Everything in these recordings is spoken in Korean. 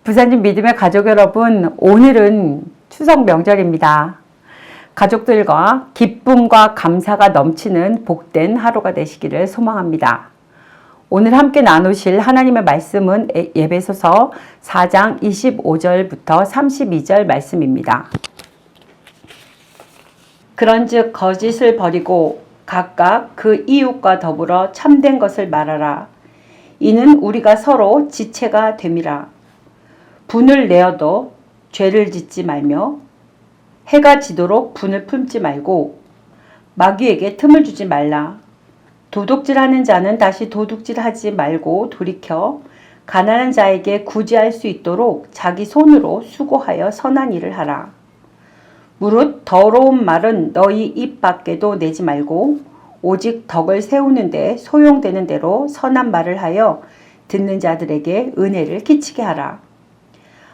부산진 믿음의 가족 여러분, 오늘은 추석 명절입니다. 가족들과 기쁨과 감사가 넘치는 복된 하루가 되시기를 소망합니다. 오늘 함께 나누실 하나님의 말씀은 에베소서 4장 25절부터 32절 말씀입니다. 그런즉 거짓을 버리고 각각 그 이웃과 더불어 참된 것을 말하라. 이는 우리가 서로 지체가 됨이라. 분을 내어도 죄를 짓지 말며 해가 지도록 분을 품지 말고 마귀에게 틈을 주지 말라. 도둑질하는 자는 다시 도둑질하지 말고 돌이켜 가난한 자에게 구제할 수 있도록 자기 손으로 수고하여 선한 일을 하라. 무릇 더러운 말은 너희 입 밖에도 내지 말고 오직 덕을 세우는 데 소용되는 대로 선한 말을 하여 듣는 자들에게 은혜를 끼치게 하라.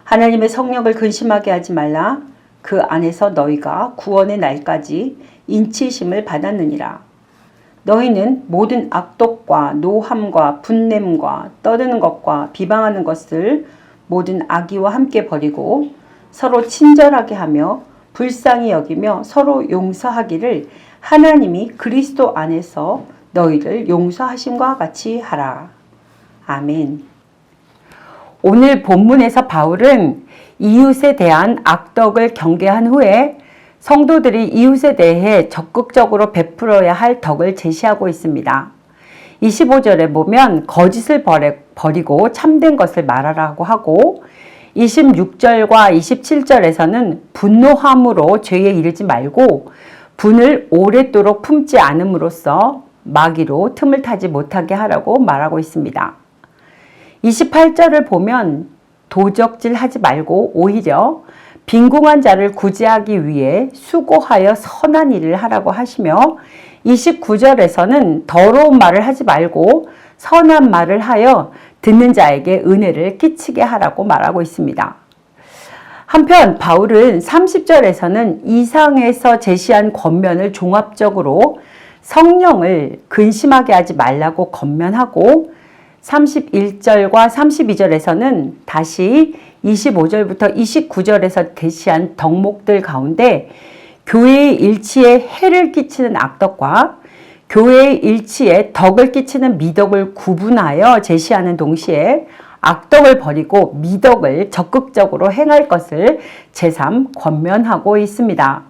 하나님의 성령을 근심하게 하지 말라. 그 안에서 너희가 구원의 날까지 인치심을 받았느니라. 너희는 모든 악독과 노함과 분냄과 떠드는 것과 비방하는 것을 모든 악의와 함께 버리고 서로 친절하게 하며 불쌍히 여기며 서로 용서하기를 하나님이 그리스도 안에서 너희를 용서하심과 같이 하라. 아멘. 오늘 본문에서 바울은 이웃에 대한 악덕을 경계한 후에 성도들이 이웃에 대해 적극적으로 베풀어야 할 덕을 제시하고 있습니다. 25절에 보면 거짓을 버리고 참된 것을 말하라고 하고 26절과 27절에서는 분노함으로 죄에 이르지 말고 분을 오랫도록 품지 않음으로써 마귀로 틈을 타지 못하게 하라고 말하고 있습니다. 28절을 보면 도적질 하지 말고 오히려 빈궁한 자를 구제하기 위해 수고하여 선한 일을 하라고 하시며 29절에서는 더러운 말을 하지 말고 선한 말을 하여 듣는 자에게 은혜를 끼치게 하라고 말하고 있습니다. 한편 바울은 30절에서는 이상에서 제시한 권면을 종합적으로 성령을 근심하게 하지 말라고 권면하고 31절과 32절에서는 다시 25절부터 29절에서 제시한 덕목들 가운데 교회의 일치에 해를 끼치는 악덕과 교회의 일치에 덕을 끼치는 미덕을 구분하여 제시하는 동시에 악덕을 버리고 미덕을 적극적으로 행할 것을 제3 권면하고 있습니다.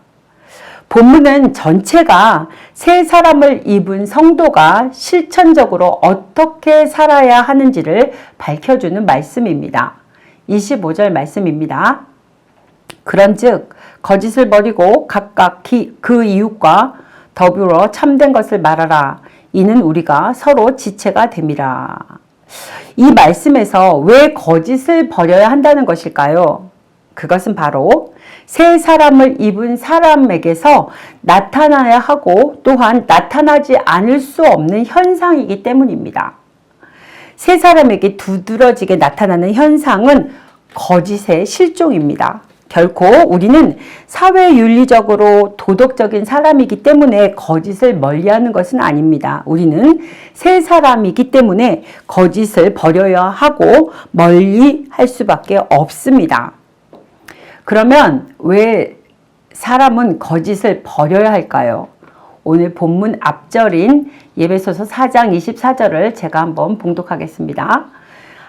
본문은 전체가 새 사람을 입은 성도가 실천적으로 어떻게 살아야 하는지를 밝혀주는 말씀입니다. 25절 말씀입니다. 그런즉 거짓을 버리고 각각 그 이웃과 더불어 참된 것을 말하라. 이는 우리가 서로 지체가 됨이라. 이 말씀에서 왜 거짓을 버려야 한다는 것일까요? 그것은 바로 새 사람을 입은 사람에게서 나타나야 하고 또한 나타나지 않을 수 없는 현상이기 때문입니다. 새 사람에게 두드러지게 나타나는 현상은 거짓의 실종입니다. 결코 우리는 사회윤리적으로 도덕적인 사람이기 때문에 거짓을 멀리하는 것은 아닙니다. 우리는 새 사람이기 때문에 거짓을 버려야 하고 멀리할 수밖에 없습니다. 그러면 왜 사람은 거짓을 버려야 할까요? 오늘 본문 앞절인 에베소서 4장 24절을 제가 한번 봉독하겠습니다.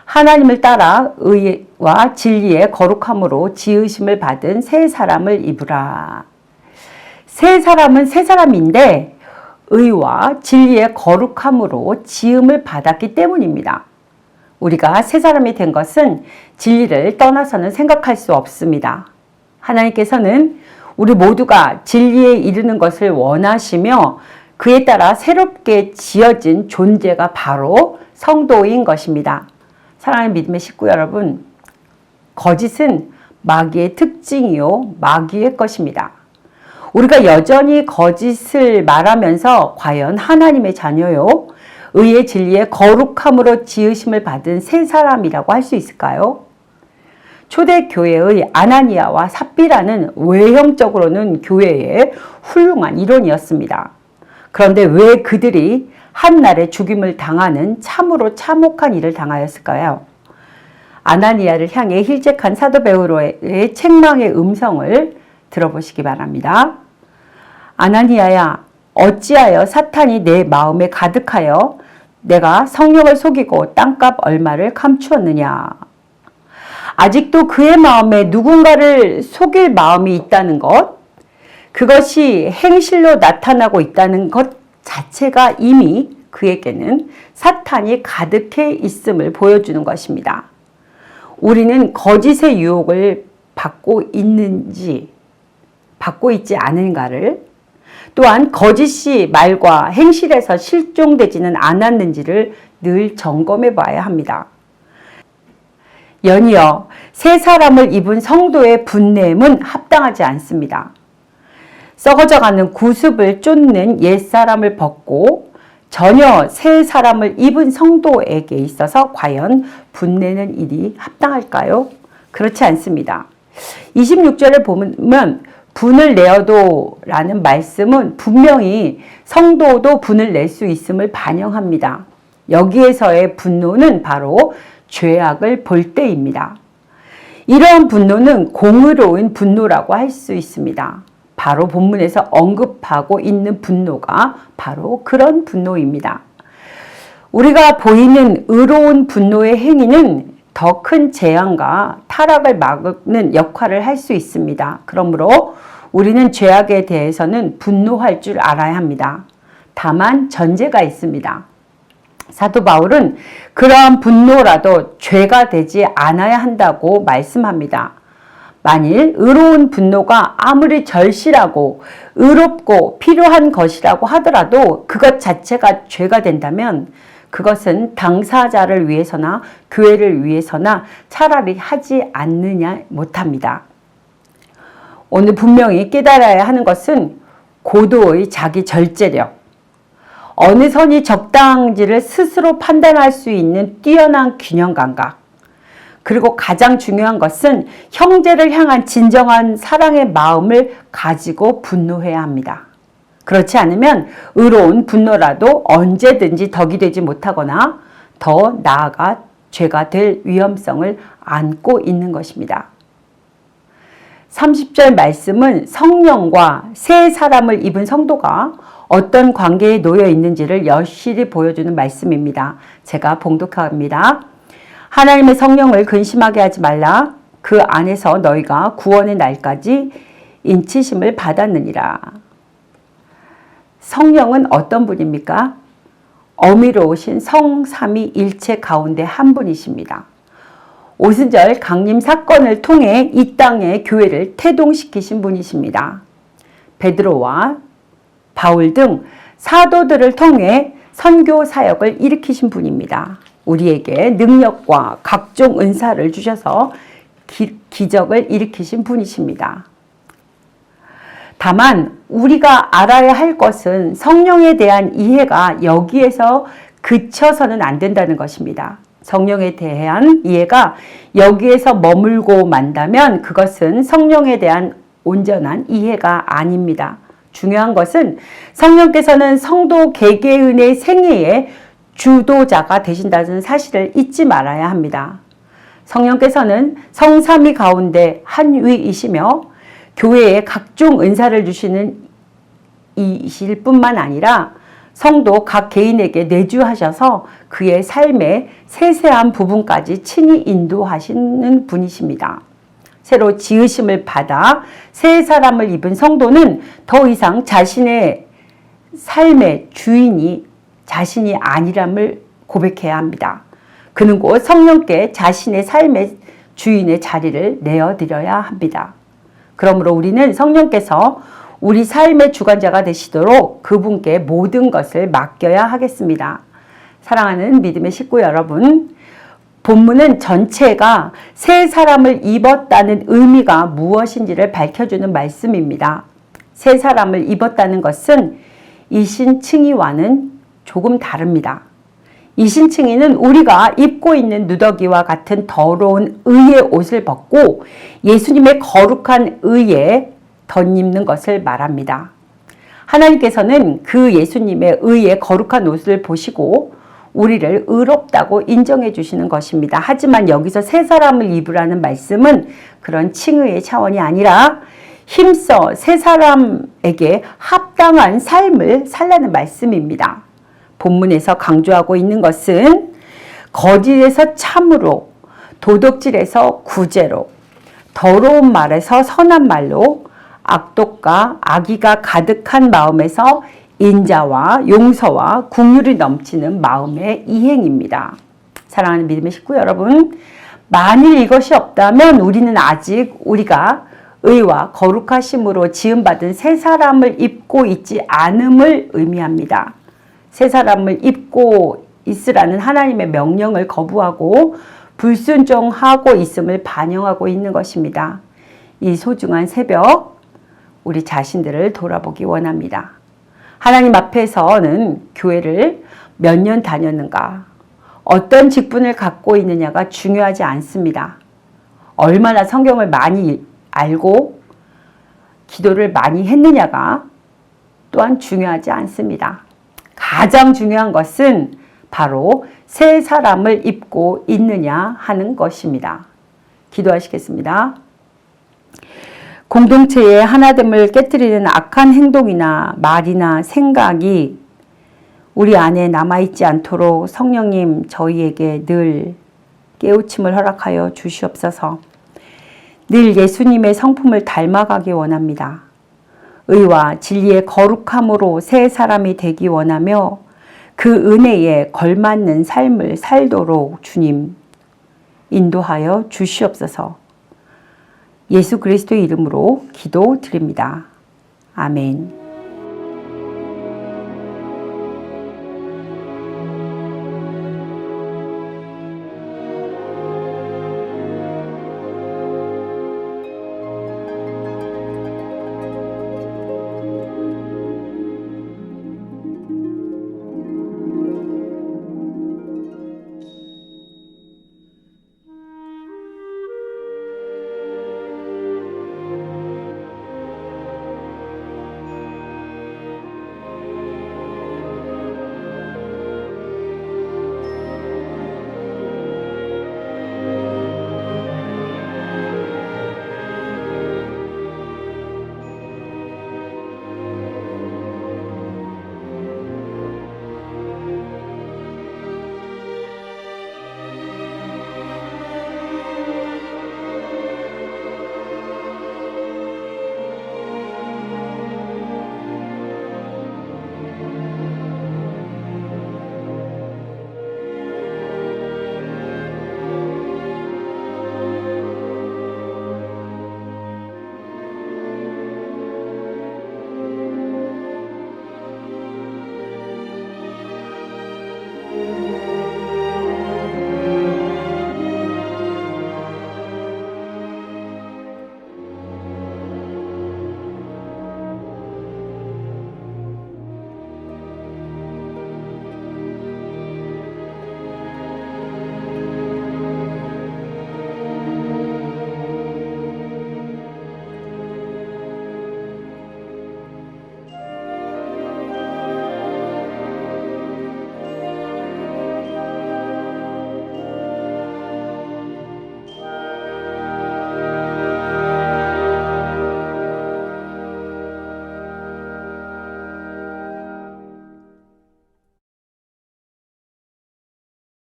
하나님을 따라 의와 진리의 거룩함으로 지으심을 받은 새 사람을 입으라. 새 사람은 새 사람인데 의와 진리의 거룩함으로 지음을 받았기 때문입니다. 우리가 새 사람이 된 것은 진리를 떠나서는 생각할 수 없습니다. 하나님께서는 우리 모두가 진리에 이르는 것을 원하시며 그에 따라 새롭게 지어진 존재가 바로 성도인 것입니다. 사랑하는 믿음의 식구 여러분, 거짓은 마귀의 특징이요 마귀의 것입니다. 우리가 여전히 거짓을 말하면서 과연 하나님의 자녀요 의의 진리의 거룩함으로 지으심을 받은 새 사람이라고 할 수 있을까요? 초대교회의 아나니아와 삽비라는 외형적으로는 교회의 훌륭한 일원이었습니다. 그런데 왜 그들이 한날에 죽임을 당하는 참으로 참혹한 일을 당하였을까요? 아나니아를 향해 힐책한 사도 베드로의 책망의 음성을 들어보시기 바랍니다. 아나니아야, 어찌하여 사탄이 내 마음에 가득하여 내가 성령을 속이고 땅값 얼마를 감추었느냐. 아직도 그의 마음에 누군가를 속일 마음이 있다는 것, 그것이 행실로 나타나고 있다는 것 자체가 이미 그에게는 사탄이 가득해 있음을 보여주는 것입니다. 우리는 거짓의 유혹을 받고 있는지, 받고 있지 않은가를, 또한 거짓이 말과 행실에서 실종되지는 않았는지를 늘 점검해 봐야 합니다. 연이어 새 사람을 입은 성도의 분냄은 합당하지 않습니다. 썩어져가는 구습을 쫓는 옛사람을 벗고 전혀 새 사람을 입은 성도에게 있어서 과연 분내는 일이 합당할까요? 그렇지 않습니다. 26절을 보면 분을 내어도 라는 말씀은 분명히 성도도 분을 낼 수 있음을 반영합니다. 여기에서의 분노는 바로 죄악을 볼 때입니다. 이러한 분노는 공의로운 분노라고 할 수 있습니다. 바로 본문에서 언급하고 있는 분노가 바로 그런 분노입니다. 우리가 보이는 의로운 분노의 행위는 더 큰 재앙과 타락을 막는 역할을 할 수 있습니다. 그러므로 우리는 죄악에 대해서는 분노할 줄 알아야 합니다. 다만 전제가 있습니다. 사도 바울은 그러한 분노라도 죄가 되지 않아야 한다고 말씀합니다. 만일 의로운 분노가 아무리 절실하고 의롭고 필요한 것이라고 하더라도 그것 자체가 죄가 된다면 그것은 당사자를 위해서나 교회를 위해서나 차라리 하지 않느냐 못합니다. 오늘 분명히 깨달아야 하는 것은 고도의 자기 절제력, 어느 선이 적당한지를 스스로 판단할 수 있는 뛰어난 균형 감각, 그리고 가장 중요한 것은 형제를 향한 진정한 사랑의 마음을 가지고 분노해야 합니다. 그렇지 않으면 의로운 분노라도 언제든지 덕이 되지 못하거나 더 나아가 죄가 될 위험성을 안고 있는 것입니다. 30절 말씀은 성령과 새 사람을 입은 성도가 어떤 관계에 놓여 있는지를 여실히 보여주는 말씀입니다. 제가 봉독합니다. 하나님의 성령을 근심하게 하지 말라. 그 안에서 너희가 구원의 날까지 인치심을 받았느니라. 성령은 어떤 분입니까? 어미로우신 성삼위일체 가운데 한 분이십니다. 오순절 강림 사건을 통해 이 땅의 교회를 태동시키신 분이십니다. 베드로와 바울 등 사도들을 통해 선교 사역을 일으키신 분입니다. 우리에게 능력과 각종 은사를 주셔서 기적을 일으키신 분이십니다. 다만 우리가 알아야 할 것은 성령에 대한 이해가 여기에서 그쳐서는 안 된다는 것입니다. 성령에 대한 이해가 여기에서 머물고 만다면 그것은 성령에 대한 온전한 이해가 아닙니다. 중요한 것은 성령께서는 성도 개개인의 생애의 주도자가 되신다는 사실을 잊지 말아야 합니다. 성령께서는 성삼위 가운데 한 위이시며 교회에 각종 은사를 주시는 이실 뿐만 아니라 성도 각 개인에게 내주하셔서 그의 삶의 세세한 부분까지 친히 인도하시는 분이십니다. 새로 지으심을 받아 새 사람을 입은 성도는 더 이상 자신의 삶의 주인이 자신이 아니람을 고백해야 합니다. 그는 곧 성령께 자신의 삶의 주인의 자리를 내어드려야 합니다. 그러므로 우리는 성령께서 우리 삶의 주관자가 되시도록 그분께 모든 것을 맡겨야 하겠습니다. 사랑하는 믿음의 식구 여러분, 본문은 전체가 새 사람을 입었다는 의미가 무엇인지를 밝혀주는 말씀입니다. 새 사람을 입었다는 것은 이신 칭의와는 조금 다릅니다. 이신층이는 우리가 입고 있는 누더기와 같은 더러운 의의 옷을 벗고 예수님의 거룩한 의에 덧입는 것을 말합니다. 하나님께서는 그 예수님의 의의 거룩한 옷을 보시고 우리를 의롭다고 인정해 주시는 것입니다. 하지만 여기서 새 사람을 입으라는 말씀은 그런 칭의의 차원이 아니라 힘써 새 사람에게 합당한 삶을 살라는 말씀입니다. 본문에서 강조하고 있는 것은 거짓에서 참으로, 도덕질에서 구제로, 더러운 말에서 선한 말로, 악독과 악의가 가득한 마음에서 인자와 용서와 긍휼이 넘치는 마음의 이행입니다. 사랑하는 믿음의 식구 여러분, 만일 이것이 없다면 우리는 아직 우리가 의와 거룩하심으로 지음받은 새 사람을 입고 있지 않음을 의미합니다. 새 사람을 입고 있으라는 하나님의 명령을 거부하고 불순종하고 있음을 반영하고 있는 것입니다. 이 소중한 새벽, 우리 자신들을 돌아보기 원합니다. 하나님 앞에서는 교회를 몇 년 다녔는가, 어떤 직분을 갖고 있느냐가 중요하지 않습니다. 얼마나 성경을 많이 알고 기도를 많이 했느냐가 또한 중요하지 않습니다. 가장 중요한 것은 바로 새 사람을 입고 있느냐 하는 것입니다. 기도하시겠습니다. 공동체의 하나됨을 깨트리는 악한 행동이나 말이나 생각이 우리 안에 남아있지 않도록 성령님 저희에게 늘 깨우침을 허락하여 주시옵소서. 늘 예수님의 성품을 닮아가기 원합니다. 의와 진리의 거룩함으로 새 사람이 되기 원하며 그 은혜에 걸맞는 삶을 살도록 주님 인도하여 주시옵소서. 예수 그리스도의 이름으로 기도드립니다. 아멘.